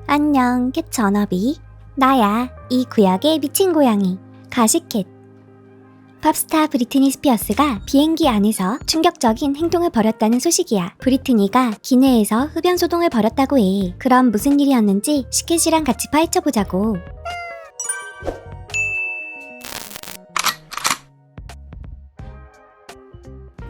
안녕, 캣 전업이. 나야, 이 구역의 미친 고양이, 가시캣. 팝스타 브리트니 스피어스가 비행기 안에서 충격적인 행동을 벌였다는 소식이야. 브리트니가 기내에서 흡연 소동을 벌였다고 해. 그럼 무슨 일이었는지 시캣이랑 같이 파헤쳐보자고.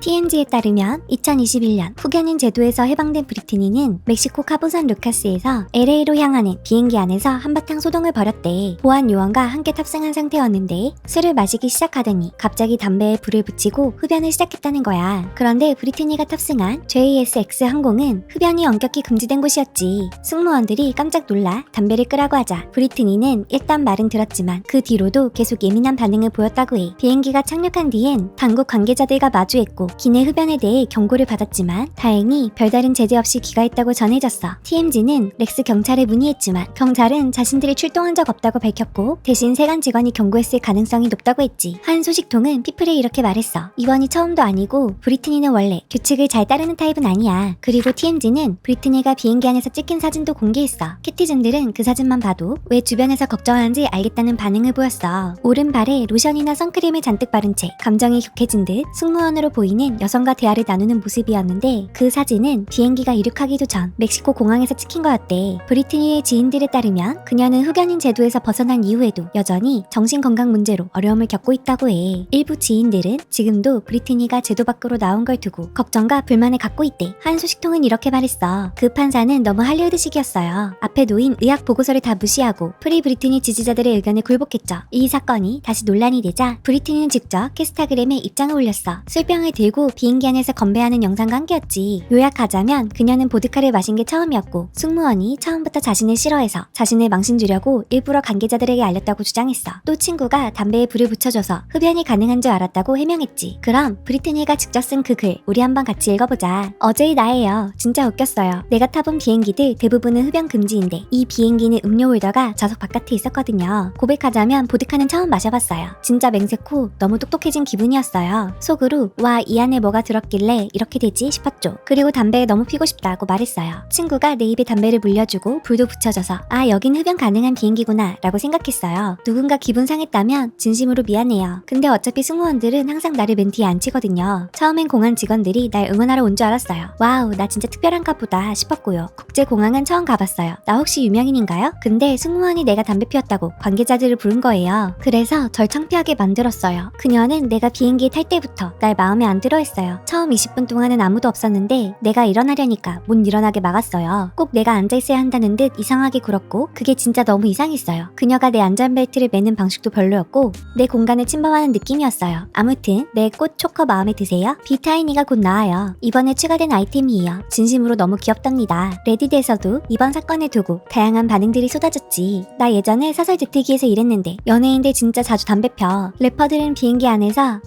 TMZ에 따르면 2021년 후견인 제도에서 해방된 브리트니는 멕시코 카보산 루카스에서 LA로 향하는 비행기 안에서 한바탕 소동을 벌였대. 보안 요원과 함께 탑승한 상태였는데 술을 마시기 시작하더니 갑자기 담배에 불을 붙이고 흡연을 시작했다는 거야. 그런데 브리트니가 탑승한 JSX 항공은 흡연이 엄격히 금지된 곳이었지. 승무원들이 깜짝 놀라 담배를 끄라고 하자 브리트니는 일단 말은 들었지만 그 뒤로도 계속 예민한 반응을 보였다고 해. 비행기가 착륙한 뒤엔 당국 관계자들과 마주했고 기내 흡연에 대해 경고를 받았지만 다행히 별다른 제재 없이 귀가했다고 전해졌어. TMZ는 렉스 경찰에 문의했지만 경찰은 자신들이 출동한 적 없다고 밝혔고 대신 세관 직원이 경고했을 가능성이 높다고 했지. 한 소식통은 피플에 이렇게 말했어. 이번이 처음도 아니고 브리트니는 원래 규칙을 잘 따르는 타입은 아니야. 그리고 TMZ는 브리트니가 비행기 안에서 찍힌 사진도 공개했어. 키티즌들은 그 사진만 봐도 왜 주변에서 걱정하는지 알겠다는 반응을 보였어. 오른발에 로션이나 선크림을 잔뜩 바른 채 감정이 격해진 듯 승무원으로 보이는 여성과 대화를 나누는 모습이었는데 그 사진은 비행기가 이륙하기도 전 멕시코 공항에서 찍힌 거였대. 브리트니의 지인들에 따르면 그녀는 흡연인 제도에서 벗어난 이후에도 여전히 정신건강 문제로 어려움을 겪고 있다고 해. 일부 지인들은 지금도 브리트니가 제도 밖으로 나온 걸 두고 걱정과 불만을 갖고 있대. 한 소식통은 이렇게 말했어. 그 판사는 너무 할리우드식이었어요. 앞에 놓인 의학 보고서를 다 무시하고 프리 브리트니 지지자들의 의견을 굴복했죠. 이 사건이 다시 논란이 되자 브리트니는 직접 캐스타그램에 입장을 올렸어. 술병을 들고 비행기 안에서 건배하는 영상과 함께였지. 요약하자면 그녀는 보드카를 마신 게 처음이었고 승무원이 처음부터 자신을 싫어해서 자신을 망신 주려고 일부러 관계자들에게 알렸다고 주장했어. 또 친구가 담배에 불을 붙여줘서 흡연이 가능한 줄 알았다고 해명했지. 그럼 브리트니가 직접 쓴 그 글 우리 한번 같이 읽어보자. 어제의 나예요. 진짜 웃겼어요. 내가 타본 비행기들 대부분은 흡연 금지인데 이 비행기는 음료 홀더가 좌석 바깥에 있었거든요. 고백하자면 보드카는 처음 마셔봤어요. 진짜 맹세코 너무 똑똑해진 기분이었어요. 속으로 와 이 안에 뭐가 들었길래 이렇게 되지 싶었죠. 그리고 담배 너무 피고 싶다고 말했어요. 친구가 내 입에 담배를 물려주고 불도 붙여줘서 아 여긴 흡연 가능한 비행기구나 라고 생각했어요. 누군가 기분 상했다면 진심으로 미안해요. 근데 어차피 승무원들은 항상 나를 맨 뒤에 앉히거든요. 처음엔 공항 직원들이 날 응원하러 온 줄 알았어요. 와우 나 진짜 특별한가 보다 싶었고요. 국제공항은 처음 가봤어요. 나 혹시 유명인인가요? 근데 승무원이 내가 담배 피웠다고 관계자들을 부른 거예요. 그래서 절 창피하게 만들었어요. 그녀는 내가 비행기에 탈 때부터 날 마음에 안 들어 했어요. 처음 20분 동안은 아무도 없었는데 내가 일어나려니까 못 일어나게 막았어요. 꼭 내가 앉아있어야 한다는 듯 이상하게 굴었고 그게 진짜 너무 이상했어요. 그녀가 내 안전벨트를 매는 방식도 별로였고 내 공간을 침범하는 느낌이었어요. 아무튼 내 꽃 초커 마음에 드세요? 비타이니가 곧 나와요. 이번에 추가된 아이템이에요. 진심으로 너무 귀엽답니다. 레딧에서도 이번 사건을 두고 다양한 반응들이 쏟아졌지. 나 예전에 사설 재택기에서 일했는데 연예인들 진짜 자주 담배 펴. 래퍼들은 비행기 안에서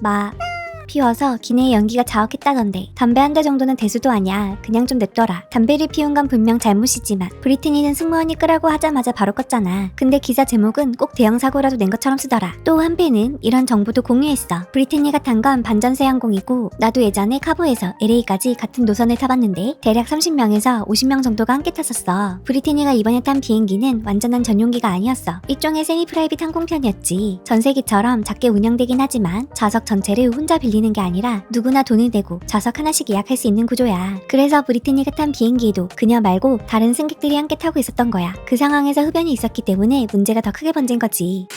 피워서 기내에 연기가 자욱했다던데 담배 한 대 정도는 대수도 아니야. 그냥 좀 냅둬라. 담배를 피운 건 분명 잘못이지만 브리트니는 승무원이 끄라고 하자마자 바로 껐잖아. 근데 기사 제목은 꼭 대형 사고라도 낸 것처럼 쓰더라. 또 한 팬은 이런 정보도 공유했어. 브리트니가 탄 건 반전세 항공이고 나도 예전에 카보에서 LA까지 같은 노선을 타봤는데 대략 30명에서 50명 정도가 함께 탔었어. 브리트니가 이번에 탄 비행기는 완전한 전용기가 아니었어. 일종의 세미 프라이빗 항공편이었지. 전세기처럼 작게 운영되긴 하지만 좌석 전체를 혼자 빌리는 게 아니라 누구나 돈을 내고 좌석 하나씩 예약할 수 있는 구조야. 그래서 브리트니가 탄 비행기에도 그녀 말고 다른 승객들이 함께 타고 있었던 거야. 그 상황에서 흡연이 있었기 때문에 문제가 더 크게 번진 거지.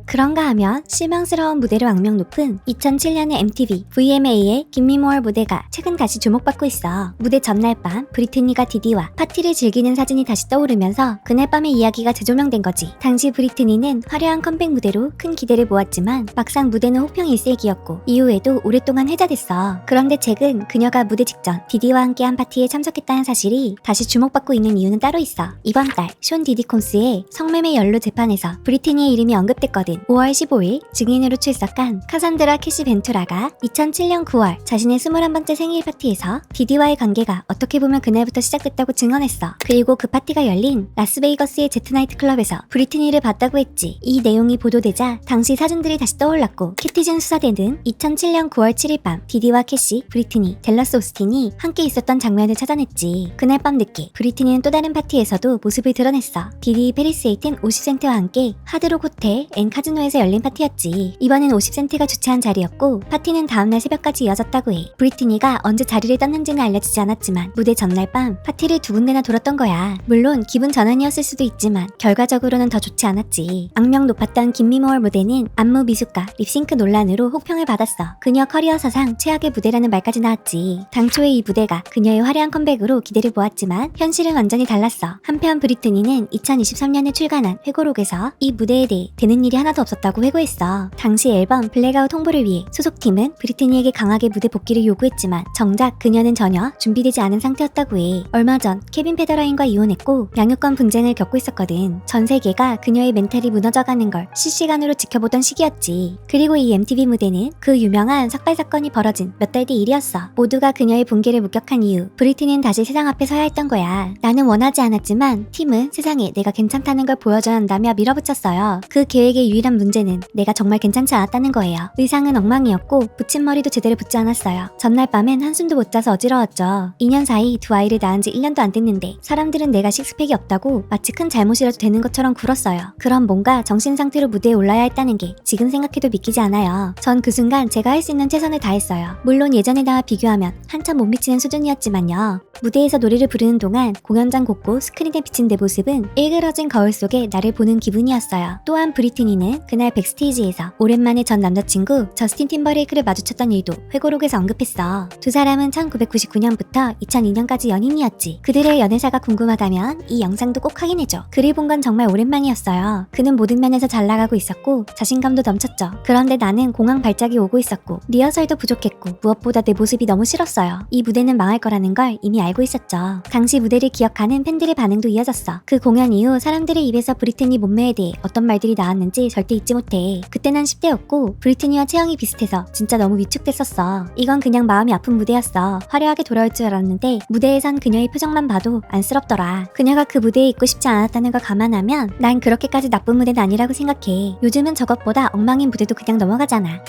그런가 하면 실망스러운 무대로 악명 높은 2007년의 MTV VMA의 김미 모어 무대가 최근 다시 주목받고 있어. 무대 전날 밤 브리트니가 디디와 파티를 즐기는 사진이 다시 떠오르면서 그날 밤의 이야기가 재조명된 거지. 당시 브리트니는 화려한 컴백 무대로 큰 기대를 모았지만 막상 무대는 호평이 일색이었고 이후에도 오랫동안 회자됐어. 그런데 최근 그녀가 무대 직전 디디와 함께한 파티에 참석했다는 사실이 다시 주목받고 있는 이유는 따로 있어. 이번 달 숀 디디 콘스의 성매매 연루 재판에서 브리트니의 이름이 언급됐거든. 5월 15일 증인으로 출석한 카산드라 캐시 벤투라가 2007년 9월 자신의 21번째 생일 파티에서 디디와의 관계가 어떻게 보면 그날부터 시작됐다고 증언했어. 그리고 그 파티가 열린 라스베이거스의 제트나이트 클럽에서 브리트니를 봤다고 했지. 이 내용이 보도되자 당시 사진들이 다시 떠올랐고 캐티즌 수사대는 2007년 9월 7일 밤 디디와 캐시, 브리트니, 델러스 오스틴이 함께 있었던 장면을 찾아냈지. 그날 밤 늦게 브리트니는 또 다른 파티에서도 모습을 드러냈어. 디디 페리스 에이튼 50센트와 함께 하드록 호텔 앤 카지노에서 열린 파티였지. 이번엔 50센트가 주최한 자리였고 파티는 다음날 새벽까지 이어졌다고 해. 브리트니가 언제 자리를 떴는지는 알려지지 않았지만 무대 전날 밤 파티를 두 군데나 돌았던 거야. 물론 기분 전환이었을 수도 있지만 결과적으로는 더 좋지 않았지. 악명 높았던 김미모월 무대는 안무 미숙과 립싱크 논란으로 혹평을 받았어. 그녀 커리어 사상 최악의 무대라는 말까지 나왔지. 당초에 이 무대가 그녀의 화려한 컴백으로 기대를 모았지만 현실은 완전히 달랐어. 한편 브리트니는 2023년에 출간한 회고록에서 이 무대에 대해 되는 일이 하나도 없었다고 회고했어. 당시 앨범 블랙아웃 홍보를 위해 소속팀은 브리트니에게 강하게 무대 복귀를 요구했지만 정작 그녀는 전혀 준비되지 않은 상태였다고 해. 얼마 전 케빈 페더라인과 이혼했고 양육권 분쟁을 겪고 있었거든. 전 세계가 그녀의 멘탈이 무너져가는 걸 실시간으로 지켜보던 시기였지. 그리고 이 MTV 무대는 그 유명한 삭발 사건이 벌어진 몇 달 뒤 일이었어. 모두가 그녀의 본계를 목격한 이후 브리트니는 다시 세상 앞에 서야 했던 거야. 나는 원하지 않았지만 팀은 세상에 내가 괜찮다는 걸 보여줘야 한다며 밀어붙였어요. 그 계획의 유일한 문제는 내가 정말 괜찮지 않았다는 거예요. 의상은 엉망이었고 붙임머리도 제대로 붙지 않았어요. 전날 밤엔 한숨도 못 자서 어지러웠죠. 2년 사이 두 아이를 낳은 지 1년도 안 됐는데 사람들은 내가 식스팩이 없다고 마치 큰 잘못이라도 되는 것처럼 굴었어요. 그럼 뭔가 정신 상태로 무대에 올라야 했다는 게 지금 생각해도 믿기지 않아요. 전 그 순간 제가 할 수 있는 최선을 다했어요. 물론 예전에 나와 비교하면 한참 못 미치는 수준이었지만요. 무대에서 노래를 부르는 동안 공연장 곳곳 스크린에 비친 내 모습은 일그러진 거울 속에 나를 보는 기분이었어요. 또한 브리트니는 그날 백스테이지에서 오랜만에 전 남자친구 저스틴 팀버레이크를 마주쳤던 일도 회고록에서 언급했어. 두 사람은 1999년부터 2002년까지 연인이었지. 그들의 연애사가 궁금하다면 이 영상도 꼭 확인해줘. 그를 본 건 정말 오랜만이었어요. 그는 모든 면에서 잘 나가고 있었고 자신감도 넘쳤죠. 그런데 나는 공황 발작이 오고 있었고 리허설도 부족했고 무엇보다 내 모습이 너무 싫었어요. 이 무대는 망할 거라는 걸 이미 알고 있었죠. 당시 무대를 기억하는 팬들의 반응도 이어졌어. 그 공연 이후 사람들의 입에서 브리트니 몸매에 대해 어떤 말들이 나왔는지 절대 잊지 못해. 그때 난 10대였고 브리트니와 체형이 비슷해서 진짜 너무 위축됐었어. 이건 그냥 마음이 아픈 무대였어. 화려하게 돌아올 줄 알았는데 무대에선 그녀의 표정만 봐도 안쓰럽더라. 그녀가 그 무대에 있고 싶지 않았다는 걸 감안하면 난 그렇게까지 나쁜 무대는 아니라고 생각해. 요즘은 저것보다 엉망인 무대도 그냥 넘어가잖아.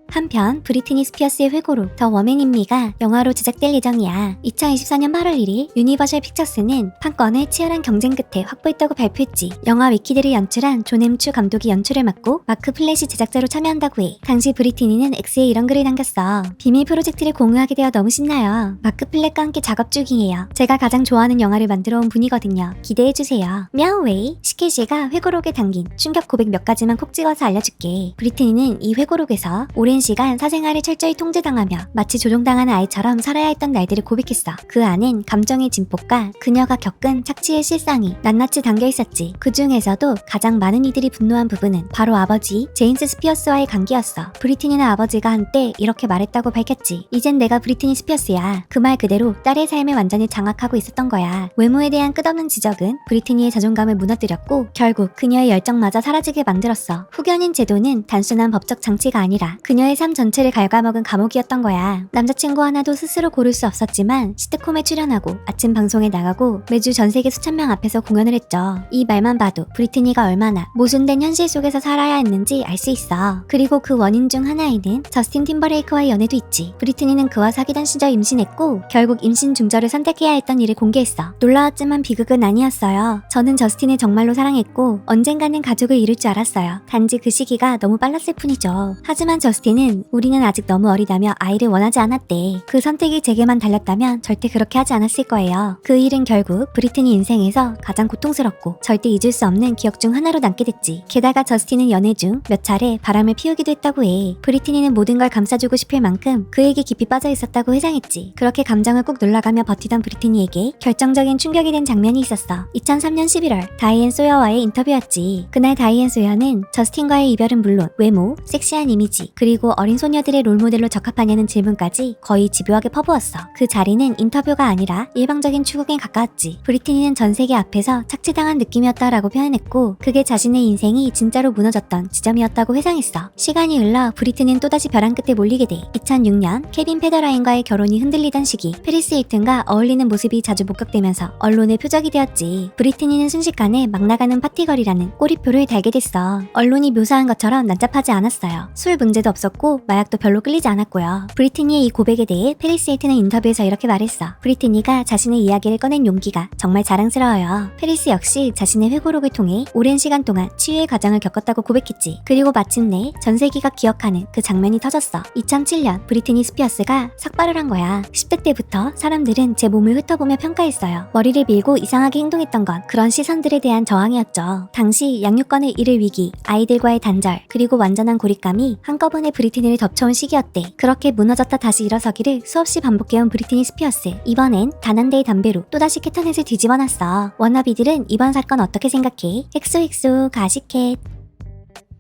한편 브리트니 스피어스의 회고록 더 워맨 인 미가 영화로 제작될 예정이야. 2024년 8월 1일 유니버셜 픽처스는 판권을 치열한 경쟁 끝에 확보했다고 발표했지. 영화 위키드를 연출한 존 햄추 감독이 연출을 맡고 마크 플랫이 제작자로 참여한다고 해. 당시 브리트니는 X에 이런 글을 남겼어. 비밀 프로젝트를 공유하게 되어 너무 신나요. 마크 플랫과 함께 작업 중이에요. 제가 가장 좋아하는 영화를 만들어 온 분이거든요. 기대해주세요. мя우웨이. 시케시가 회고록에 담긴 충격 고백 몇 가지만 콕 찍어서 알려줄게. 브리트니는 이 회고록에서 오랜 시간 사생활을 철저히 통제당하며 마치 조종당하는 아이처럼 살아야 했던 날들을 고백했어. 그 안엔 감정의 진폭과 그녀가 겪은 착취의 실상이 낱낱이 담겨 있었지. 그 중에서도 가장 많은 이들이 분노한 부분은 바로 아버지 제임스 스피어스와의 관계였어. 브리트니는 아버지가 한때 이렇게 말했다고 밝혔지. 이젠 내가 브리트니 스피어스야. 그 말 그대로 딸의 삶을 완전히 장악하고 있었던 거야. 외모에 대한 끝없는 지적은 브리트니의 자존감을 무너뜨렸고 결국 그녀의 열정마저 사라지게 만들었어. 후견인 제도는 단순한 법적 장치가 아니라 그녀의 삶 전체를 갉아먹은 감옥이었던 거야. 남자친구 하나도 스스로 고를 수 없었지만 시트콤에 출연하고 아침 방송에 나가고 매주 전 세계 수천 명 앞에서 공연을 했죠. 이 말만 봐도 브리트니가 얼마나 모순된 현실 속에서 살아야 했는지 알 수 있어. 그리고 그 원인 중 하나에는 저스틴 팀버레이크와의 연애도 있지. 브리트니는 그와 사귀던 시절 임신했고 결국 임신 중절을 선택해야 했던 일을 공개했어. 놀라웠지만 비극은 아니었어요. 저는 저스틴을 정말로 사랑했고 언젠가는 가족을 이룰 줄 알았어요. 단지 그 시기가 너무 빨랐을 뿐이죠. 하지만 저스틴은 우리는 아직 너무 어리다며 아이를 원하지 않았대. 그 선택이 제게만 달렸다면 절대 그렇게 하지 않았을 거예요. 그 일은 결국 브리트니 인생에서 가장 고통스럽고 절대 잊을 수 없는 기억 중 하나로 남게 됐지. 게다가 저스틴은 연애 중 몇 차례 바람을 피우기도 했다고 해. 브리트니는 모든 걸 감싸주고 싶을 만큼 그에게 깊이 빠져 있었다고 회상했지. 그렇게 감정을 꾹 눌러가며 버티던 브리트니에게 결정적인 충격이 된 장면이 있었어. 2003년 11월 다이앤 소여와의 인터뷰였지. 그날 다이앤 소여는 저스틴과의 이별은 물론 외모, 섹시한 이미지, 그리고 그리고 어린 소녀들의 롤모델로 적합하냐는 질문까지 거의 집요하게 퍼부었어. 그 자리는 인터뷰가 아니라 일방적인 추궁에 가까웠지. 브리트니는 전 세계 앞에서 착취당한 느낌이었다라고 표현했고 그게 자신의 인생이 진짜로 무너졌던 지점이었다고 회상했어. 시간이 흘러 브리트니는 또다시 벼랑 끝에 몰리게 돼. 2006년 케빈 페더라인과의 결혼이 흔들리던 시기 페리스 힐튼과 어울리는 모습이 자주 목격되면서 언론의 표적이 되었지. 브리트니는 순식간에 막 나가는 파티걸이라는 꼬리표를 달게 됐어. 언론이 묘사한 것처럼 난잡하지 않았어요. 술 문제도 없었고 마약도 별로 끌리지 않았고요. 브리트니의 이 고백에 대해 페리스 힐튼은 인터뷰에서 이렇게 말했어. 브리트니가 자신의 이야기를 꺼낸 용기가 정말 자랑스러워요. 페리스 역시 자신의 회고록을 통해 오랜 시간 동안 치유의 과정을 겪었다고 고백했지. 그리고 마침내 전 세계가 기억하는 그 장면이 터졌어. 2007년 브리트니 스피어스가 삭발을 한 거야. 10대 때부터 사람들은 제 몸을 훑어보며 평가했어요. 머리를 밀고 이상하게 행동했던 건 그런 시선들에 대한 저항이었죠. 당시 양육권을 잃을 위기, 아이들과의 단절, 그리고 완전한 고립감이 한꺼번에 브리트니를 덮쳐온 시기였대. 그렇게 무너졌다 다시 일어서기를 수없이 반복해온 브리트니 스피어스. 이번엔 단 한 대의 담배로 또다시 캐터넷을 뒤집어놨어. 워너비들은 이번 사건 어떻게 생각해? 헥소헥소 가시캣.